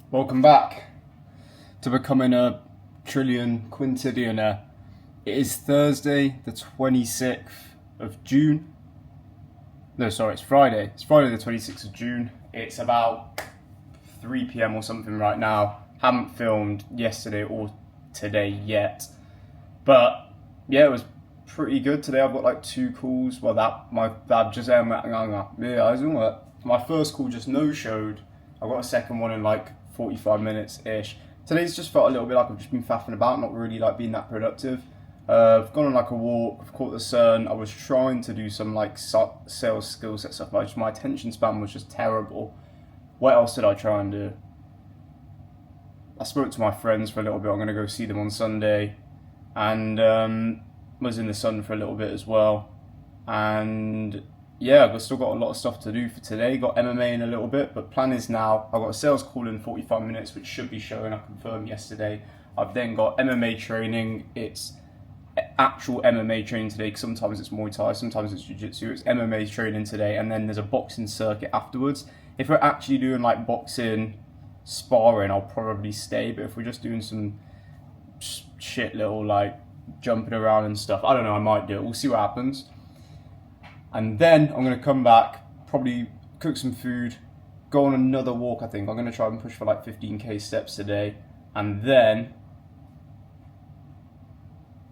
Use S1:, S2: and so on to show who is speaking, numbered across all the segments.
S1: Welcome back to becoming a trillion quintillionaire. It is Thursday, the 26th of June. No, sorry, it's Friday. It's Friday, the 26th of June. It's about 3 p.m. or something right now. Haven't filmed yesterday or today yet. But yeah, it was pretty good today. I've got like 2 calls. Well, my first call just no-showed. I got a second one in like 45 minutes-ish. Today's just felt a little bit like I've just been faffing about, not really like being that productive. I've gone on like a walk, I've caught the sun. I was trying to do some like sales skill set stuff, but my attention span was just terrible. What else did I try and do? I spoke to my friends for a little bit. I'm going to go see them on Sunday. And was in the sun for a little bit as well. And yeah, I've still got a lot of stuff to do for today. Got MMA in a little bit, but plan is now. I've got a sales call in 45 minutes, which should be showing. I confirmed yesterday. I've then got MMA training. It's actual MMA training today, because sometimes it's Muay Thai, sometimes it's Jiu-Jitsu. It's MMA training today, and then there's a boxing circuit afterwards. If we're actually doing like boxing sparring, I'll probably stay, but if we're just doing some shit little like jumping around and stuff, I don't know, I might do it. We'll see what happens. And then I'm going to come back, probably cook some food, go on another walk. I think I'm going to try and push for like 15k steps today. And then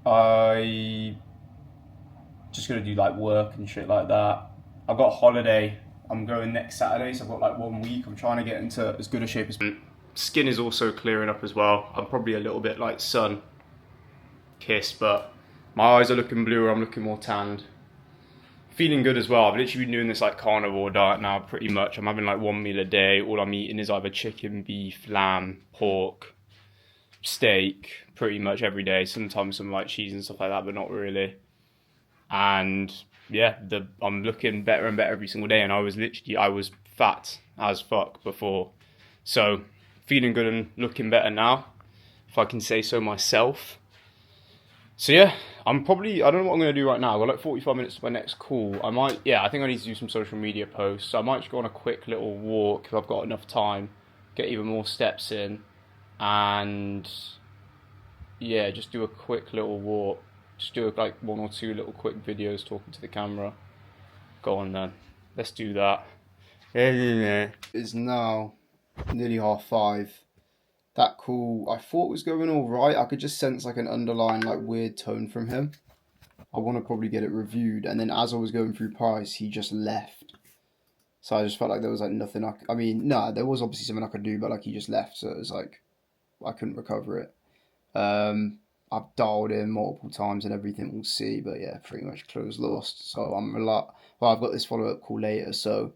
S1: I just going to do like work and shit like that. I've got a holiday. I'm going next Saturday, so I've got like 1 week. I'm trying to get into as good a shape as possible. Skin is also clearing up as well. I'm probably a little bit like sun kissed, but my eyes are looking bluer. I'm looking more tanned. Feeling good as well. I've literally been doing this like carnivore diet now pretty much. I'm having like 1 meal a day. All I'm eating is either chicken, beef, lamb, pork, steak, pretty much every day. Sometimes some like cheese and stuff like that, but not really. And yeah, I'm looking better and better every single day. And I was fat as fuck before. So feeling good and looking better now, if I can say so myself. So yeah, I don't know what I'm going to do right now. I've got like 45 minutes to my next call. I think I need to do some social media posts. So I might just go on a quick little walk if I've got enough time, get even more steps in, and yeah, just do a quick little walk. Just do like 1 or 2 little quick videos talking to the camera. Go on then. Let's do that. It's now nearly 5:30. That call, I thought was going all right. I could just sense like an underlying like weird tone from him. I want to probably get it reviewed. And then as I was going through price, he just left. So I just felt like there was like nothing there was obviously something I could do, but like he just left. So it was like, I couldn't recover it. I've dialed in multiple times and everything, we'll see. But yeah, pretty much closed lost. So I've got this follow-up call later. So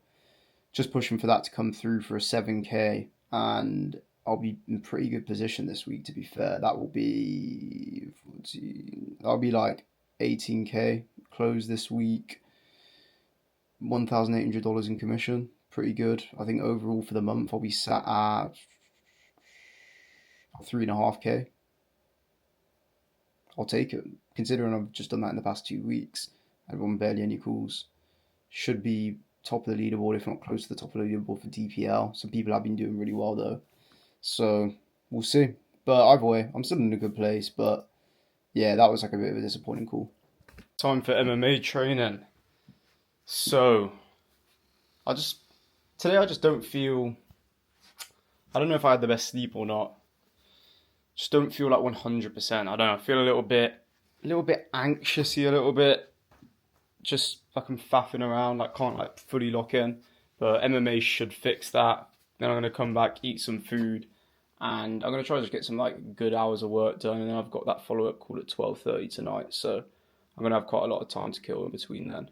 S1: just pushing for that to come through for a 7k. And I'll be in pretty good position this week, to be fair. That'll be like 18k close this week. $1,800 in commission. Pretty good. I think overall for the month I'll be sat at 3.5k. I'll take it. Considering I've just done that in the past 2 weeks. I've won barely any calls. Should be top of the leaderboard, if not close to the top of the leaderboard for DPL. Some people have been doing really well though. So we'll see. But either way, I'm still in a good place. But yeah, that was like a bit of a disappointing call. Time for MMA training. So today I just don't feel, I don't know if I had the best sleep or not. Just don't feel like 100%. I don't know. I feel a little bit anxious-y, a little bit. Just fucking faffing around, like can't like fully lock in. But MMA should fix that. Then I'm going to come back, eat some food, and I'm going to try to just get some like good hours of work done. And then I've got that follow-up call at 12:30 tonight. So I'm going to have quite a lot of time to kill in between then.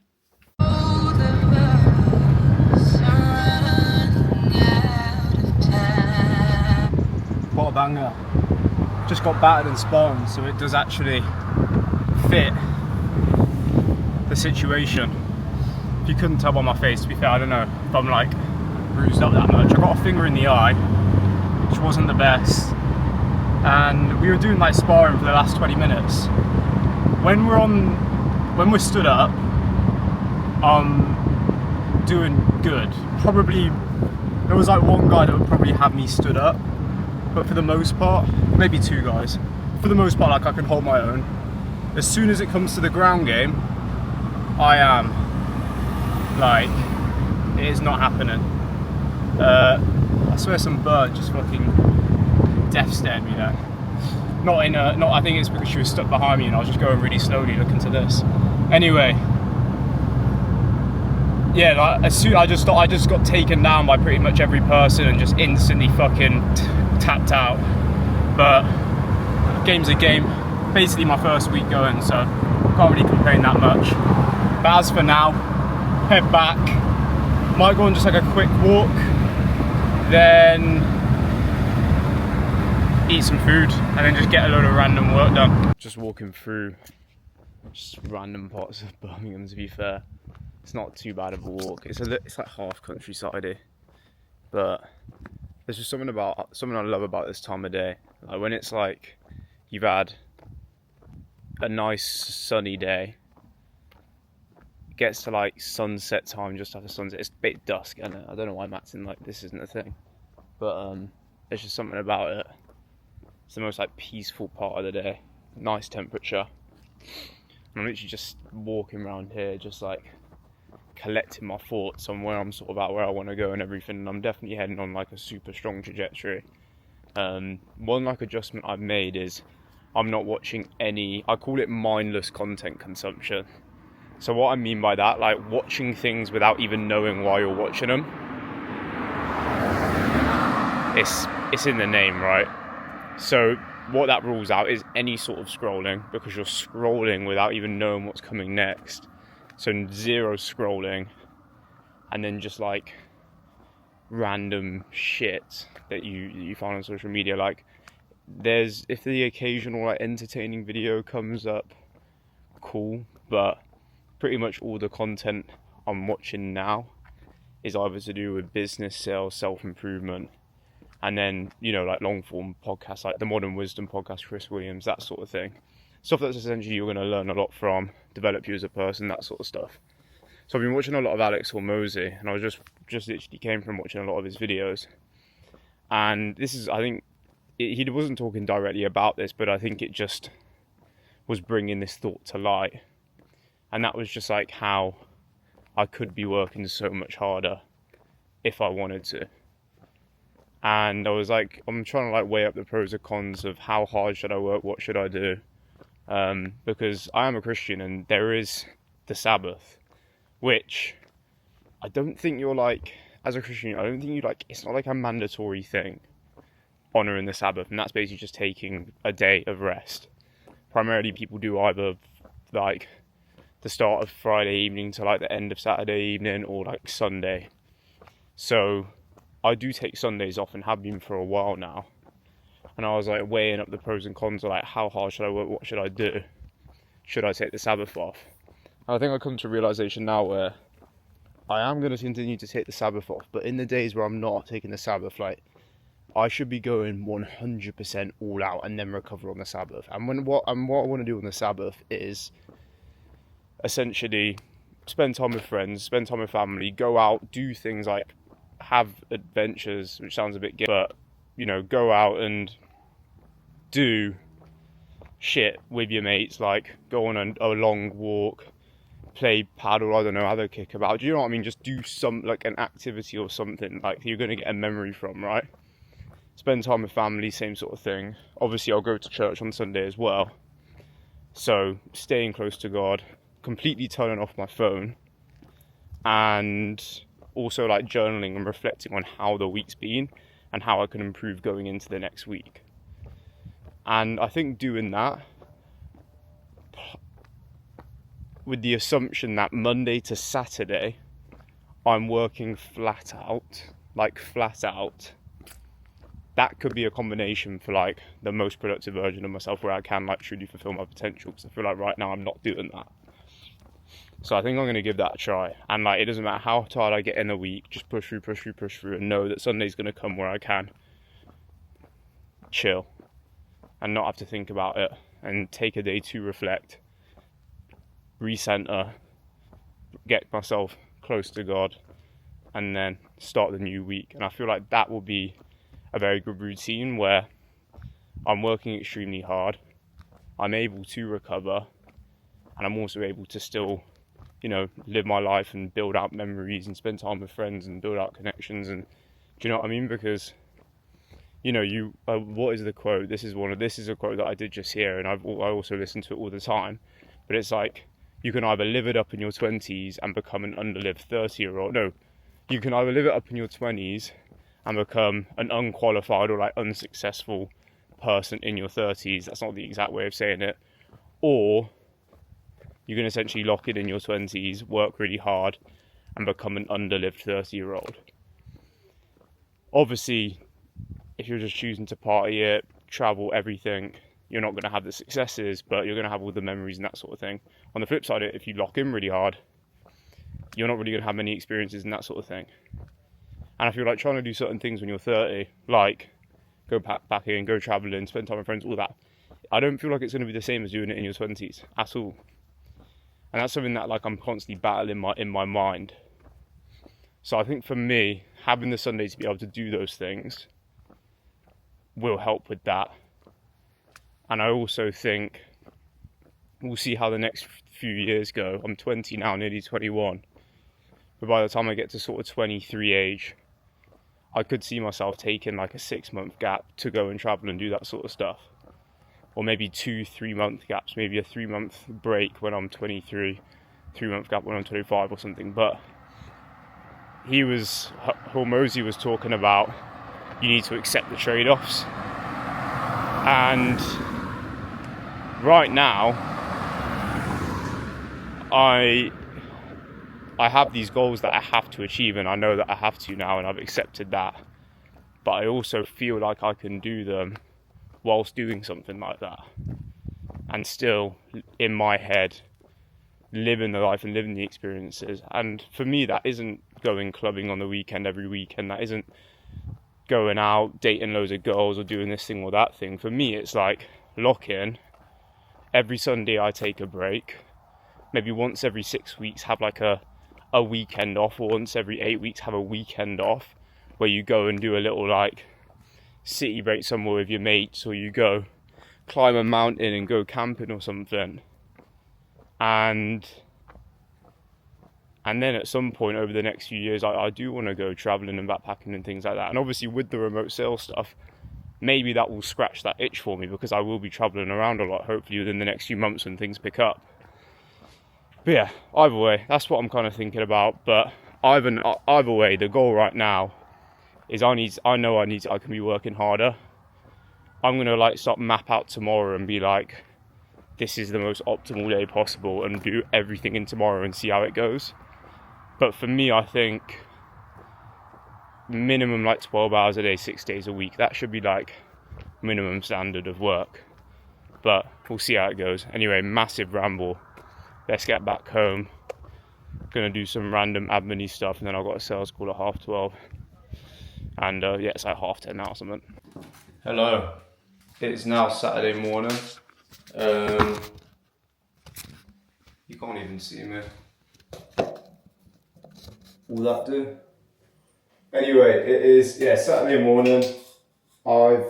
S1: What a banger. Just got battered and spun, so it does actually fit the situation. If you couldn't tell by my face, to be fair, I don't know if I'm like bruised up that much. I got a finger in the eye, which wasn't the best, and we were doing like sparring for the last 20 minutes. When we're stood up, I'm doing good. Probably There was like one guy that would probably have me stood up, but for the most part, maybe two guys. For the most part, like I can hold my own. As soon as it comes to the ground game, I am like, it is not happening. I swear some bird just fucking death stared me there. I think it's because she was stuck behind me and I was just going really slowly looking to this. Anyway, yeah, like as soon I just got taken down by pretty much every person and just instantly fucking tapped out. But game's a game. Basically my first week going, so can't really complain that much. But as for now, head back. Might go on just like a quick walk, then eat some food, and then just get a load of random work done. Just walking through just random parts of Birmingham, to be fair. It's not too bad of a walk. It's like half countryside, but there's just something I love about this time of day. Like when it's like you've had a nice sunny day, gets to like sunset time, just after sunset. It's a bit dusk, and I don't know why I'm acting like this isn't a thing, but there's just something about it. It's the most like peaceful part of the day. Nice temperature. I'm literally just walking around here, just like collecting my thoughts on where I'm sort of at, where I want to go and everything. And I'm definitely heading on like a super strong trajectory. One like adjustment I've made is I'm not watching any, I call it mindless content consumption. So what I mean by that, like watching things without even knowing why you're watching them. It's in the name, right? So what that rules out is any sort of scrolling, because you're scrolling without even knowing what's coming next. So zero scrolling, and then just like random shit that you find on social media. Like if the occasional like entertaining video comes up, cool, but pretty much all the content I'm watching now is either to do with business, sales, self-improvement, and then, you know, like long-form podcasts like the Modern Wisdom podcast, Chris Williams, that sort of thing. Stuff that's essentially you're going to learn a lot from, develop you as a person, that sort of stuff. So I've been watching a lot of Alex Hormozy, and I was just literally came from watching a lot of his videos. And this is, I think, he wasn't talking directly about this, but I think it just was bringing this thought to light. And that was just like how I could be working so much harder if I wanted to. And I was like, I'm trying to like weigh up the pros and cons of how hard should I work, what should I do? Because I am a Christian and there is the Sabbath, which I don't think you're like, as a Christian, I don't think you like, it's not like a mandatory thing, honouring the Sabbath. And that's basically just taking a day of rest. Primarily people do either like the start of Friday evening to like the end of Saturday evening, or like Sunday. So I do take Sundays off and have been for a while now. And I was like weighing up the pros and cons of like how hard should I work, what should I do? Should I take the Sabbath off? And I think I come to a realisation now where I am going to continue to take the Sabbath off, but in the days where I'm not taking the Sabbath, like I should be going 100% all out and then recover on the Sabbath. And what I want to do on the Sabbath is essentially spend time with friends, spend time with family, go out, do things like have adventures, which sounds a bit gay, but you know, go out and do shit with your mates, like go on a long walk, play paddle, I don't know, have a kick about, do you know what I mean? Just do some, like an activity or something like you're going to get a memory from, right? Spend time with family, same sort of thing. Obviously I'll go to church on Sunday as well, so staying close to God, completely turning off my phone, and also like journaling and reflecting on how the week's been and how I can improve going into the next week. And I think doing that with the assumption that Monday to Saturday I'm working flat out, that could be a combination for like the most productive version of myself, where I can like truly fulfill my potential, because I feel like right now I'm not doing that. So I think I'm going to give that a try. And like, it doesn't matter how tired I get in a week, just push through and know that Sunday's going to come where I can chill and not have to think about it, and take a day to reflect, recenter, get myself close to God, and then start the new week. And I feel like that will be a very good routine where I'm working extremely hard, I'm able to recover, and I'm also able to still, live my life and build out memories and spend time with friends and build out connections. And do you know what I mean? Because what is the quote? This is a quote that I did just hear, and I also listen to it all the time. But it's like, you can either live it up in your 20s and become an underlived 30-year-old. No, you can either live it up in your 20s and become an unqualified or unsuccessful person in your 30s. That's not the exact way of saying it. Or you can essentially lock it in your 20s, work really hard, and become an underlived 30-year-old. Obviously, if you're just choosing to party it, travel, everything, you're not going to have the successes, but you're going to have all the memories and that sort of thing. On the flip side, if you lock in really hard, you're not really going to have many experiences and that sort of thing. And I feel like trying to do certain things when you're 30, like go backpacking, go travelling, spend time with friends, all that, I don't feel like it's going to be the same as doing it in your 20s at all. And that's something that I'm constantly battling in my mind. So I think for me, having the Sunday to be able to do those things will help with that. And I also think we'll see how the next few years go. I'm 20 now, nearly 21. But by the time I get to sort of 23 age, I could see myself taking a 6-month gap to go and travel and do that sort of stuff. Or maybe 2-3 month gaps, maybe a 3-month break when I'm 23, 3-month gap when I'm 25 or something. But Hormozy was talking about you need to accept the trade-offs. And right now, I have these goals that I have to achieve, and I know that I have to now, and I've accepted that. But I also feel like I can do them whilst doing something like that, and still, in my head, living the life and living the experiences. And for me, that isn't going clubbing on the weekend every weekend. That isn't going out, dating loads of girls, or doing this thing or that thing. For me, it's lock in. Every Sunday I take a break. Maybe once every 6 weeks have a weekend off, or once every 8 weeks have a weekend off, where you go and do a little city break somewhere with your mates, or you go climb a mountain and go camping or something. And then at some point over the next few years, I do want to go travelling and backpacking and things like that. And obviously with the remote sales stuff, maybe that will scratch that itch for me, because I will be travelling around a lot, hopefully within the next few months when things pick up. But yeah, either way, that's what I'm kind of thinking about. But either way, the goal right now is I can be working harder. I'm going to start map out tomorrow and be this is the most optimal day possible, and do everything in tomorrow and see how it goes. But for me, I think minimum 12 hours a day, 6 days a week. That should be minimum standard of work. But we'll see how it goes. Anyway, massive ramble. Let's get back home. Gonna do some random admin-y stuff, and then I've got a sales call at 12:30. And yeah, it's 10:30 now or something. Hello. It's now Saturday morning. You can't even see me. Will that do? Anyway, it is Saturday morning. I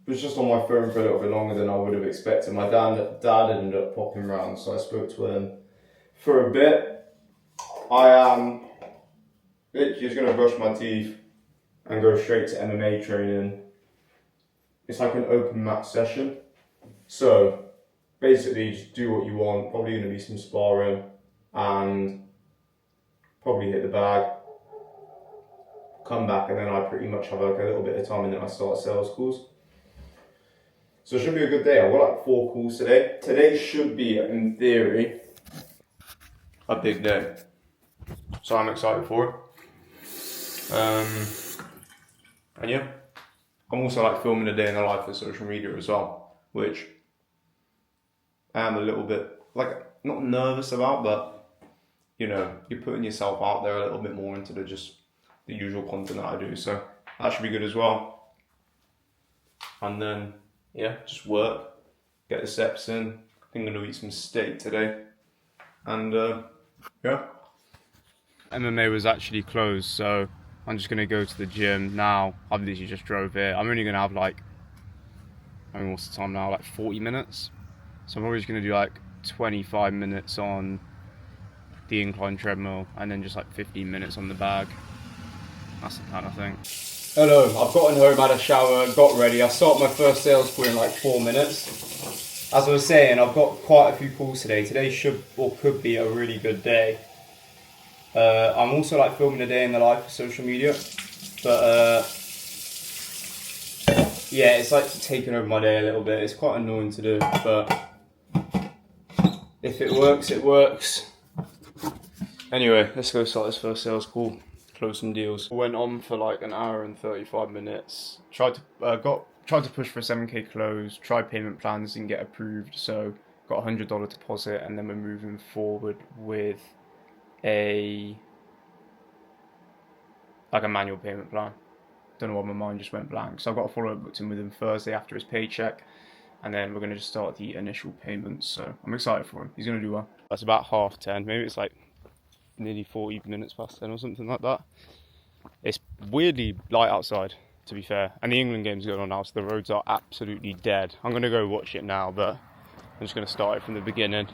S1: was just on my phone for a little bit longer than I would have expected. My dad ended up popping round, so I spoke to him for a bit. I am literally just going to brush my teeth and go straight to MMA training. It's an open mat session. So basically just do what you want. Probably going to be some sparring and probably hit the bag. Come back, and then I pretty much have a little bit of time, and then I start sales calls. So it should be a good day. I've got 4 calls today. Today should be, in theory, a big day. So I'm excited for it. And yeah, I'm also filming a day in the life of social media as well, which I am a little bit not nervous about, but you're putting yourself out there a little bit more into the usual content that I do. So that should be good as well. And then yeah, just work, get the steps in. I think I'm going to eat some steak today. And yeah. MMA was actually closed, so I'm just gonna go to the gym now. I've literally just drove here. I'm only gonna have like, I mean, what's the time now? Like 40 minutes. So I'm probably just gonna do like 25 minutes on the incline treadmill and then just like 15 minutes on the bag. That's the kind of thing. Hello, I've gotten home, had a shower, got ready. I start my first sales call in like 4 minutes. As I was saying, I've got quite a few calls today. Today should or could be a really good day. I'm also like filming a day in the life for social media, but yeah, it's like taking over my day a little bit. It's quite annoying to do, but if it works, it works. Anyway, let's go start this first sales call. Close some deals. Went on for like an hour and 35 minutes. Tried to push for a 7k close. Tried payment plans, didn't get approved. So got a $100 deposit, and then we're moving forward with a manual payment plan. Don't know why my mind just went blank. So I've got a follow-up booked in with him Thursday after his paycheck, and then we're gonna just start the initial payments. So I'm excited for him. He's gonna do well. That's about 10:30. Maybe it's like nearly 40 minutes past 10 or something like that. It's weirdly light outside, to be fair, and the England game's going on now, so the roads are absolutely dead. I'm gonna go watch it now, but I'm just gonna start it from the beginning.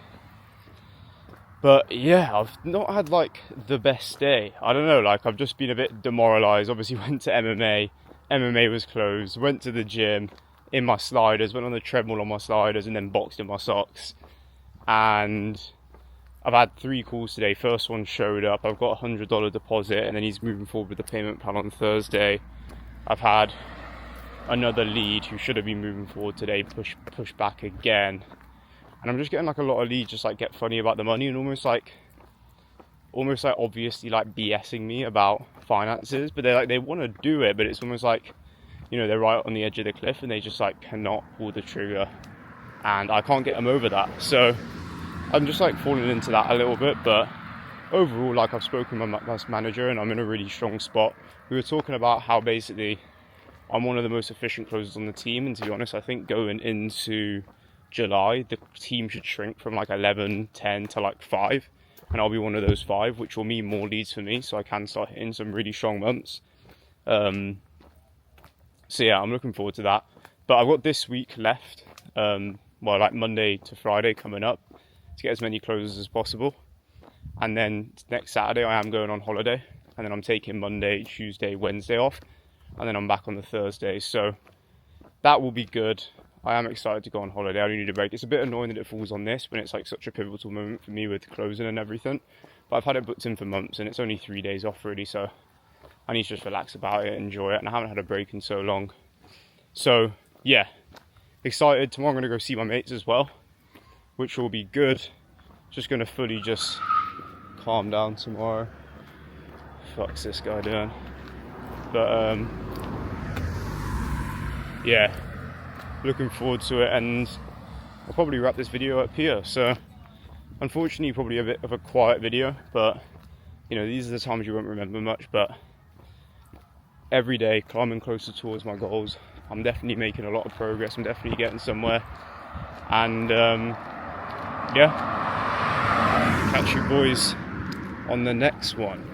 S1: But yeah, I've not had like the best day. I don't know, like I've just been a bit demoralised. Obviously went to MMA was closed, went to the gym in my sliders, went on the treadmill on my sliders, and then boxed in my socks. And I've had 3 calls today. First one showed up. I've got a $100 deposit, and then he's moving forward with the payment plan on Thursday. I've had another lead who should have been moving forward today push back again. And I'm just getting like a lot of leads just like get funny about the money and almost like obviously like BSing me about finances, but they want to do it, but it's almost like, you know, they're right on the edge of the cliff and they just like cannot pull the trigger, and I can't get them over that. So I'm just like falling into that a little bit, but overall, like I've spoken with my manager and I'm in a really strong spot. We were talking about how basically I'm one of the most efficient closers on the team, and to be honest, I think going into July, the team should shrink from like 11, 10 to like 5, and I'll be one of those 5, which will mean more leads for me, so I can start hitting some really strong months. So yeah, I'm looking forward to that. But I've got this week left, well, like Monday to Friday coming up, to get as many closes as possible. And then next Saturday I am going on holiday, and then I'm taking Monday, Tuesday, Wednesday off, and then I'm back on the Thursday. So that will be good. I am excited to go on holiday. I do need a break. It's a bit annoying that it falls on this when it's like such a pivotal moment for me with closing and everything. But I've had it booked in for months and it's only 3 days off really, so I need to just relax about it, enjoy it, and I haven't had a break in so long. So yeah, excited. Tomorrow I'm going to go see my mates as well, which will be good. Just going to fully just calm down tomorrow. Fuck's this guy doing? But yeah, looking forward to it, and I'll probably wrap this video up here. So unfortunately probably a bit of a quiet video, but you know, these are the times you won't remember much. But every day climbing closer towards my goals. I'm definitely making a lot of progress. I'm definitely getting somewhere, and yeah, catch you boys on the next one.